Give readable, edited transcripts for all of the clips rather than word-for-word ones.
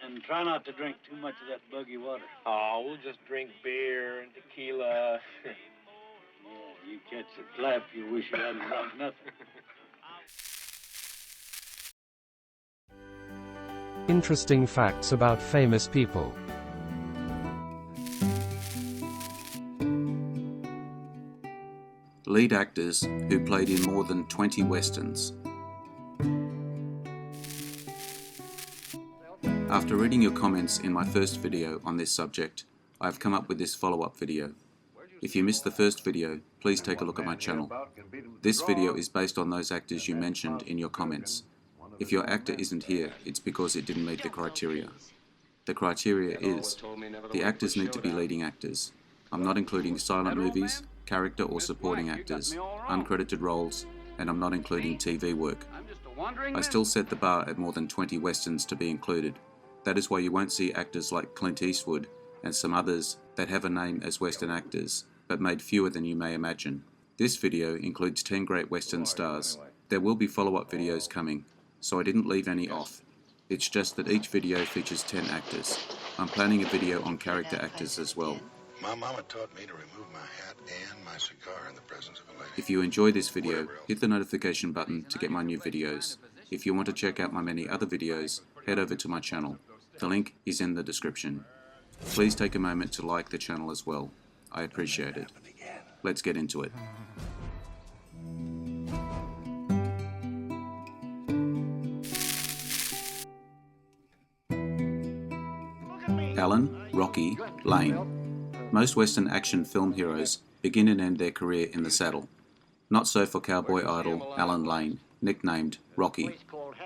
And try not to drink too much of that buggy water. Oh, we'll just drink beer and tequila. Yeah, you catch the clap, you wish you hadn't drunk nothing. Interesting facts about famous people. Lead actors who played in more than 20 westerns. After reading your comments in my first video on this subject, I have come up with this follow-up video. If you missed the first video, please take a look at my channel. This video is based on those actors you mentioned in your comments. If your actor isn't here, it's because it didn't meet the criteria. The criteria is, the actors need to be leading actors. I'm not including silent movies, character or supporting actors, uncredited roles, and I'm not including TV work. I still set the bar at more than 20 westerns to be included. That is why you won't see actors like Clint Eastwood and some others that have a name as western actors, but made fewer than you may imagine. This video includes 10 great western stars. There will be follow-up videos coming, so I didn't leave any off. It's just that each video features 10 actors. I'm planning a video on character actors as well. My mama taught me to remove my hat and my cigar in the presence of a lady. If you enjoy this video, hit the notification button to get my new videos. If you want to check out my many other videos, head over to my channel. The link is in the description. Please take a moment to like the channel as well. I appreciate it. Let's get into it. Alan, Rocky, Lane. Most Western action film heroes begin and end their career in the saddle. Not so for cowboy idol Alan Lane, nicknamed Rocky,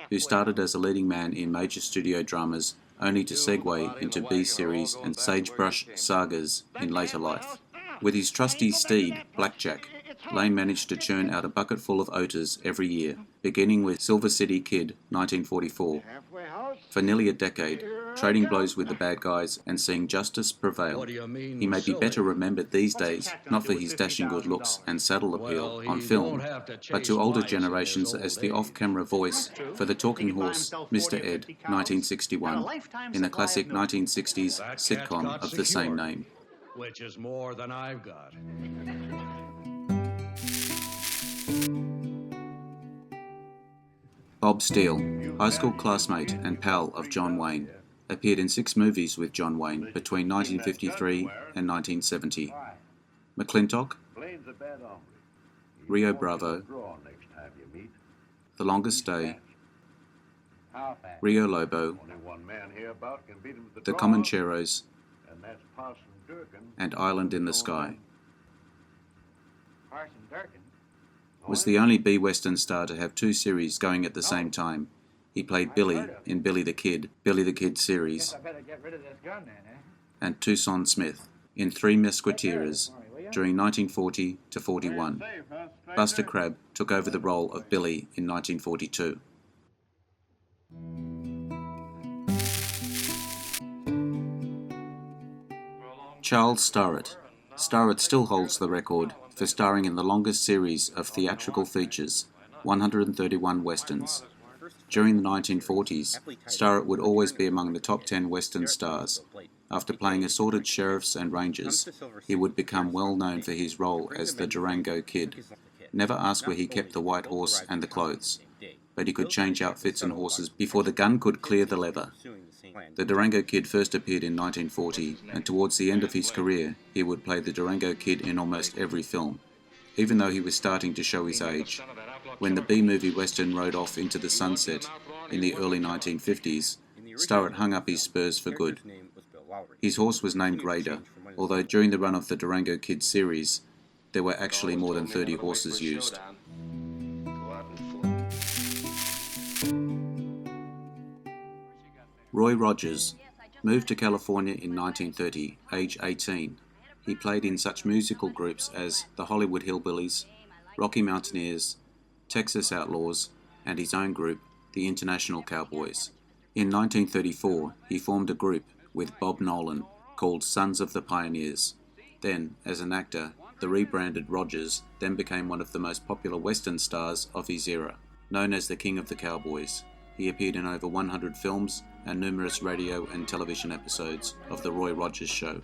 who started as a leading man in major studio dramas only to segue into B-series and sagebrush sagas in later life. With his trusty steed, Blackjack, Lane managed to churn out a bucket full of oaters every year, beginning with Silver City Kid, 1944. For nearly a decade, trading blows with the bad guys and seeing justice prevail. He may be better remembered these days, not for his dashing good looks and saddle appeal on film, but to older generations as the off-camera voice for the talking horse, Mr. Ed, 1961, in the classic 1960s sitcom of the same name. Which is more than I've got. Bob Steele, high school classmate and pal of John Wayne, appeared in 6 movies with John Wayne between 1953 and 1970. McClintock, Rio Bravo, The Longest Day, Rio Lobo, The Comancheros, and Island in the Sky. Parson Durgen Was the only B-Western star to have 2 series going at the same time. He played Billy in Billy the Kid series, and Tucson Smith in 3 Musketeers during 1940 to 41. Buster Crabbe took over the role of Billy in 1942. Charles Starett. Starett still holds the record for starring in the longest series of theatrical features, 131 westerns. During the 1940s, Starett would always be among the top 10 western stars. After playing assorted sheriffs and rangers, he would become well known for his role as the Durango Kid. Never ask where he kept the white horse and the clothes, but he could change outfits and horses before the gun could clear the leather. The Durango Kid first appeared in 1940, and towards the end of his career, he would play the Durango Kid in almost every film, even though he was starting to show his age. When the B-movie western rode off into the sunset in the early 1950s, Starett hung up his spurs for good. His horse was named Raider, although during the run of the Durango Kid series, there were actually more than 30 horses used. Roy Rogers moved to California in 1930, age 18. He played in such musical groups as the Hollywood Hillbillies, Rocky Mountaineers, Texas Outlaws, and his own group, the International Cowboys. In 1934, he formed a group with Bob Nolan called Sons of the Pioneers. Then, as an actor, the rebranded Rogers then became one of the most popular Western stars of his era, known as the King of the Cowboys. He appeared in over 100 films and numerous radio and television episodes of The Roy Rogers Show.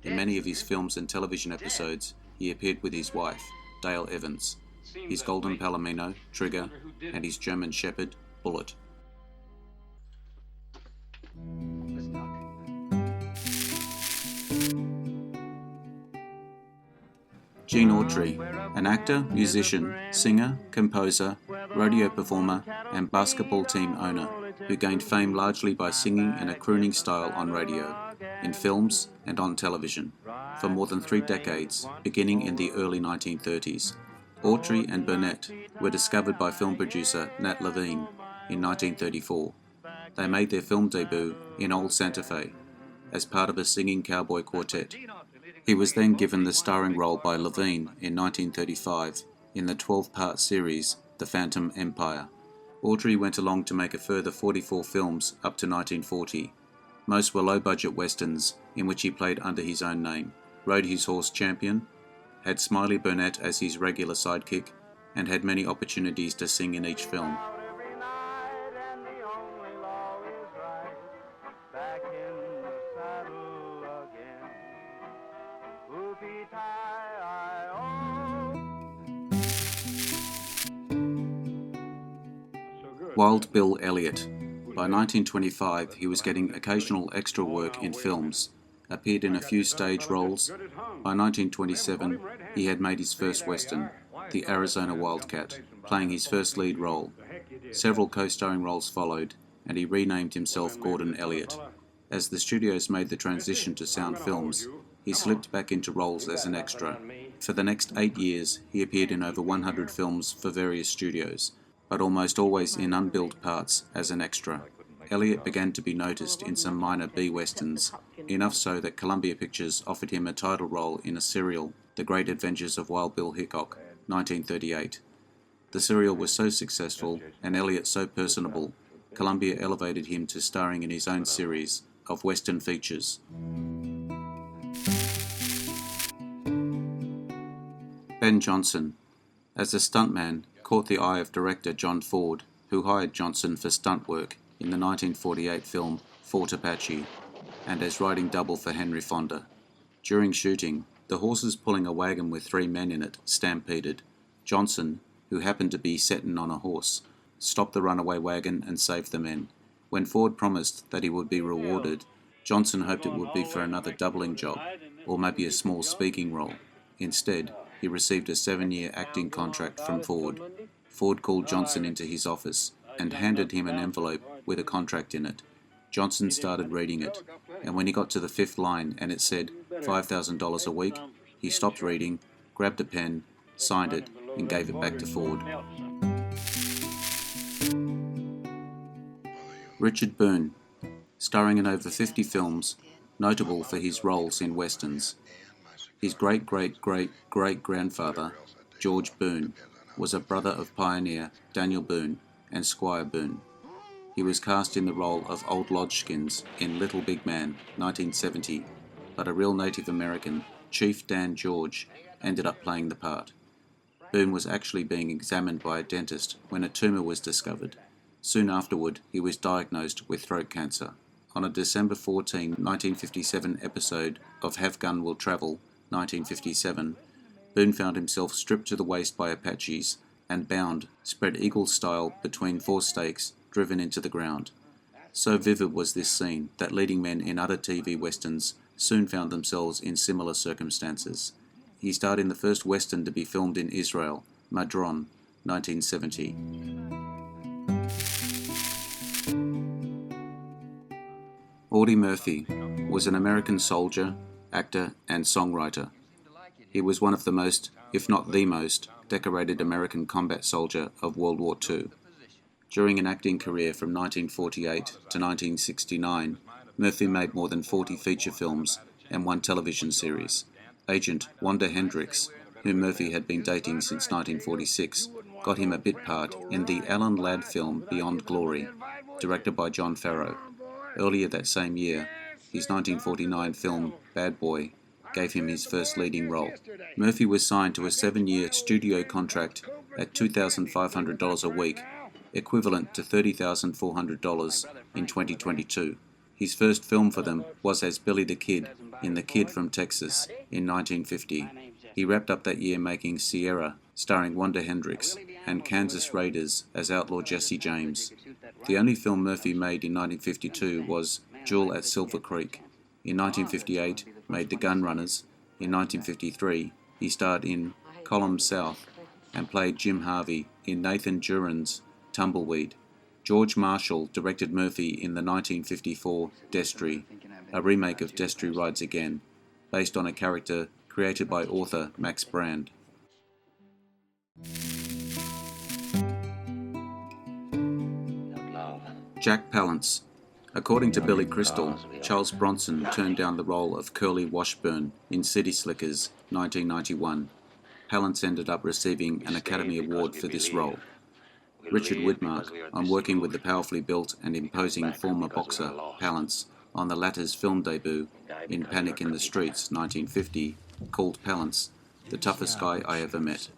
In many of his films and television episodes, he appeared with his wife, Dale Evans, his golden palomino, Trigger, and his German Shepherd, Bullet. Gene Autry, an actor, musician, singer, composer, rodeo performer, and basketball team owner, who gained fame largely by singing in a crooning style on radio, in films, and on television, for more than 3 decades, beginning in the early 1930s. Autry and Burnett were discovered by film producer Nat Levine in 1934. They made their film debut in Old Santa Fe, as part of a singing cowboy quartet. He was then given the starring role by Levine in 1935 in the 12-part series The Phantom Empire. Autry went along to make a further 44 films up to 1940. Most were low-budget westerns in which he played under his own name, rode his horse Champion, had Smiley Burnett as his regular sidekick, and had many opportunities to sing in each film. Wild Bill Elliot. By 1925, he was getting occasional extra work in films, appeared in a few stage roles. By 1927, he had made his first western, The Arizona Wildcat, playing his first lead role. Several co-starring roles followed, and he renamed himself Gordon Elliot. As the studios made the transition to sound films, he slipped back into roles as an extra. For the next 8 years, he appeared in over 100 films for various studios, but almost always in unbilled parts as an extra. Elliot began to be noticed in some minor B-westerns, enough so that Columbia Pictures offered him a title role in a serial, The Great Adventures of Wild Bill Hickok, 1938. The serial was so successful, and Elliot so personable, Columbia elevated him to starring in his own series of western features. Ben Johnson, as a stuntman, caught the eye of director John Ford, who hired Johnson for stunt work in the 1948 film Fort Apache, and as riding double for Henry Fonda. During shooting, the horses pulling a wagon with 3 men in it stampeded. Johnson, who happened to be setting on a horse, stopped the runaway wagon and saved the men. When Ford promised that he would be rewarded, Johnson hoped it would be for another doubling job, or maybe a small speaking role. Instead, he received a 7-year acting contract from Ford. Ford called Johnson into his office and handed him an envelope with a contract in it. Johnson started reading it, and when he got to the 5th line and it said $5,000 a week, he stopped reading, grabbed a pen, signed it, and gave it back to Ford. Richard Boon, starring in over 50 films, notable for his roles in westerns. His great-great-great-great-grandfather, George Boon, was a brother of pioneer Daniel Boon and Squire Boon. He was cast in the role of Old Lodgeskins in Little Big Man, 1970, but a real Native American, Chief Dan George, ended up playing the part. Boon was actually being examined by a dentist when a tumour was discovered. Soon afterward, he was diagnosed with throat cancer. On a December 14, 1957 episode of Have Gun Will Travel, 1957, Boon found himself stripped to the waist by Apaches and bound, spread eagle style between 4 stakes driven into the ground. So vivid was this scene that leading men in other TV westerns soon found themselves in similar circumstances. He starred in the first western to be filmed in Israel, Madron, 1970. Audie Murphy was an American soldier, actor, and songwriter. He was one of the most, if not the most, decorated American combat soldier of World War II. During an acting career from 1948 to 1969, Murphy made more than 40 feature films and 1 television series. Agent Wanda Hendricks, whom Murphy had been dating since 1946, got him a bit part in the Alan Ladd film Beyond Glory, directed by John Farrow. Earlier that same year, his 1949 film Bad Boy gave him his first leading role. Murphy was signed to a 7-year studio contract at $2,500 a week, equivalent to $30,400 in 2022. His first film for them was as Billy the Kid in The Kid from Texas in 1950. He wrapped up that year making Sierra, starring Wanda Hendricks, and Kansas Raiders as outlaw Jesse James. The only film Murphy made in 1952 was Jewel at Silver Creek. In 1958, made The Gun Runners. In 1953, he starred in Column South and played Jim Harvey in Nathan Juran's Tumbleweed. George Marshall directed Murphy in the 1954 Destry, a remake of Destry Rides Again, based on a character created by author Max Brand. Jack Palance. According to Billy Crystal, Charles Bronson turned down the role of Curly Washburn in City Slickers, 1991. Palance ended up receiving an Academy Award for this role. Richard Widmark, on working with the powerfully built and imposing former boxer Palance on the latter's film debut in Panic in the Streets, 1950, called Palance the toughest guy I ever met.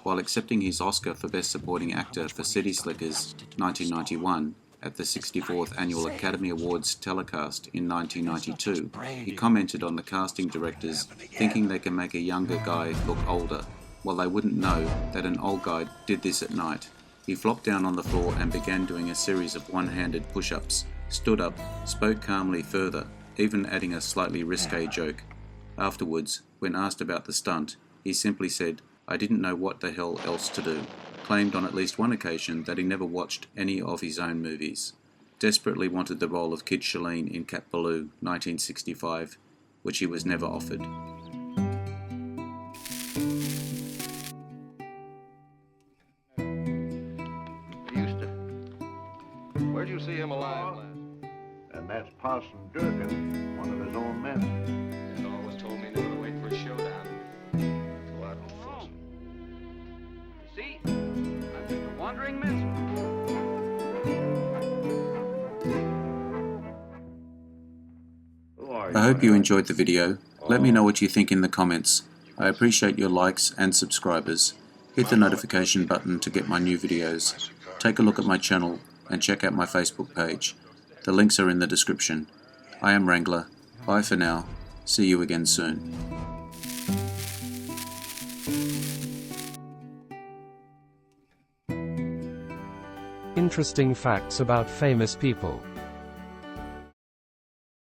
While accepting his Oscar for Best Supporting Actor for City Slickers, 1991, at the 64th Annual Academy Awards telecast in 1992, he commented on the casting directors thinking they can make a younger guy look older, while they wouldn't know that an old guy did this at night. He flopped down on the floor and began doing a series of one-handed push-ups, stood up, spoke calmly further, even adding a slightly risque joke. Afterwards, when asked about the stunt, he simply said, "I didn't know what the hell else to do." Claimed on at least one occasion that he never watched any of his own movies. Desperately wanted the role of Kid Shalene in Cat Ballou, 1965, which he was never offered. Houston. Where'd you see him alive last? And that's Parson Durgen, one of his own men. It always told me never to wait for a showdown. So I don't force him. See? I'm just a wandering minstrel. I hope you enjoyed the video. Let me know what you think in the comments. I appreciate your likes and subscribers. Hit the notification button to get my new videos. Take a look at my channel and check out my Facebook page. The links are in the description. I am Wrangler. Bye for now. See you again soon. Interesting facts about famous people.